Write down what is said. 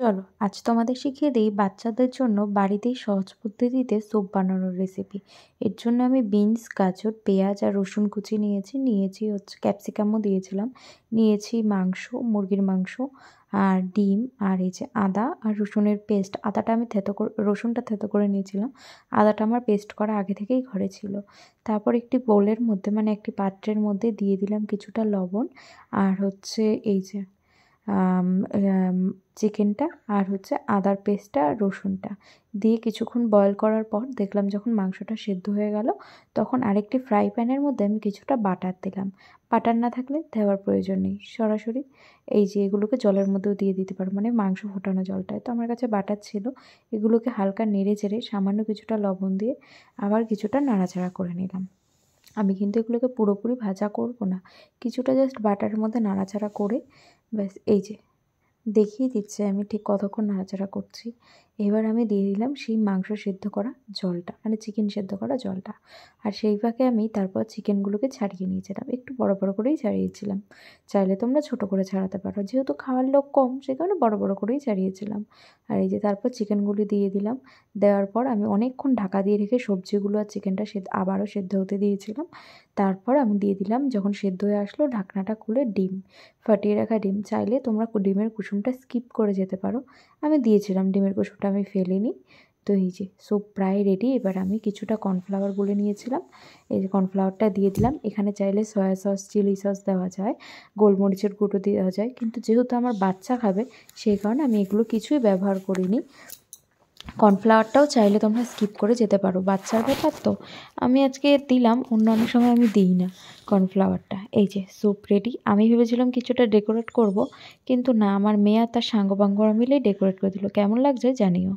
চলো আজ তোমাদের শিখিয়ে দিই বাচ্চাদের জন্য বাড়িতেই সহজ পদ্ধতিতে স্যুপ বানানোর রেসিপি। এর জন্য আমি বিনস, গাজর, পেঁয়াজ আর রসুন কুচি নিয়েছি হচ্ছে ক্যাপসিকামও দিয়েছিলাম, নিয়েছি মাংস, মুরগির মাংস আর ডিম, আর এই যে আদা আর রসুনের পেস্ট। আদাটা আমি রসুনটা থেতো করে নিয়েছিলাম, আদাটা আমার পেস্ট করা আগে থেকেই ঘরে ছিল। তারপর একটি বোলের মধ্যে মানে একটি পাত্রের মধ্যে দিয়ে দিলাম কিছুটা লবণ আর হচ্ছে এই যে আম আম চিকেনটা আর হচ্ছে আদার পেস্টটা আর রসুনটা দিয়ে কিছুক্ষণ বয়েল করার পর দেখলাম যখন মাংসটা সেদ্ধ হয়ে গেল, তখন আরেকটি ফ্রাই প্যানের মধ্যে আমি কিছুটা বাটার দিলাম। বাটার না থাকলে দেওয়ার প্রয়োজন নেই, সরাসরি এই যে এগুলোকে জলের মধ্যেও দিয়ে দিতে পারো, মানে মাংস ফোটানো জলটায়। তো আমার কাছে বাটার ছিল, এগুলোকে হালকা নেড়ে চেড়ে সামান্য কিছুটা লবণ দিয়ে আবার কিছুটা নাড়াচাড়া করে নিলাম। আমি কিন্তু এগুলোকে পুরোপুরি ভাজা করব না, কিছুটা জাস্ট বাটারের মধ্যে নাড়াচাড়া করে ব্যাস। এই যে দেখিয়ে দিচ্ছে আমি ঠিক কতক্ষণ নাড়াচাড়া করছি। এবার আমি দিয়ে দিলাম সেই মাংস সেদ্ধ করা জলটা, মানে চিকেন সেদ্ধ করা জলটা। আর সেই ফাঁকে আমি তারপর চিকেনগুলোকে ছাড়িয়ে নিয়েছিলাম, একটু বড় বড় করেই ছাড়িয়েছিলাম। চাইলে তোমরা ছোট করে ছাড়াতে পারো, যেহেতু খাওয়ার লোক কম সেই কারণে বড় বড় করেই ছাড়িয়েছিলাম। আর এই যে তারপর চিকেনগুলি দিয়ে দিলাম। দেওয়ার পর আমি অনেকক্ষণ ঢাকা দিয়ে রেখে সবজিগুলো আর চিকেনটা আবারও সেদ্ধ হতে দিয়েছিলাম। তারপর আমি দিয়ে দিলাম, যখন সেদ্ধ হয়ে আসলো ঢাকনাটা খুলে, ডিম, ফাটিয়ে রাখা ডিম। চাইলে তোমরা ডিমের কুসুমটা স্কিপ করে যেতে পারো, আমি দিয়েছিলাম, ডিমের কুসুমটা আমি ফেলিনি। তো এই যে স্যুপ প্রায় রেডি। এবার আমি কিছুটা কর্নফ্লাওয়ার গুলে নিয়েছিলাম, এই যে কর্নফ্লাওয়ারটা দিয়ে দিলাম। এখানে চাইলে সয়া সস, চিলি সস দেওয়া যায়, গোলমরিচের গুঁড়ো দেওয়া যায়, কিন্তু যেহেতু আমার বাচ্চা খাবে সেই কারণে আমি এগুলো কিছুই ব্যবহার করিনি। কর্নফ্লাওয়ারটাও চাইলে তোমরা স্কিপ করে যেতে পারো, বাচ্চার ব্যাপার তো। আমি আজকে দিলাম, অন্য সময় আমি দিই না কর্নফ্লাওয়ারটা। এই যে স্যুপ রেডি। আমি ভেবেছিলাম কিছুটা ডেকোরেট করব, কিন্তু না, আমার মেয়ে আর তার সাঙ্গপাঙ্গরা মিলেই ডেকোরেট করে দিল। কেমন লাগছে জানিও।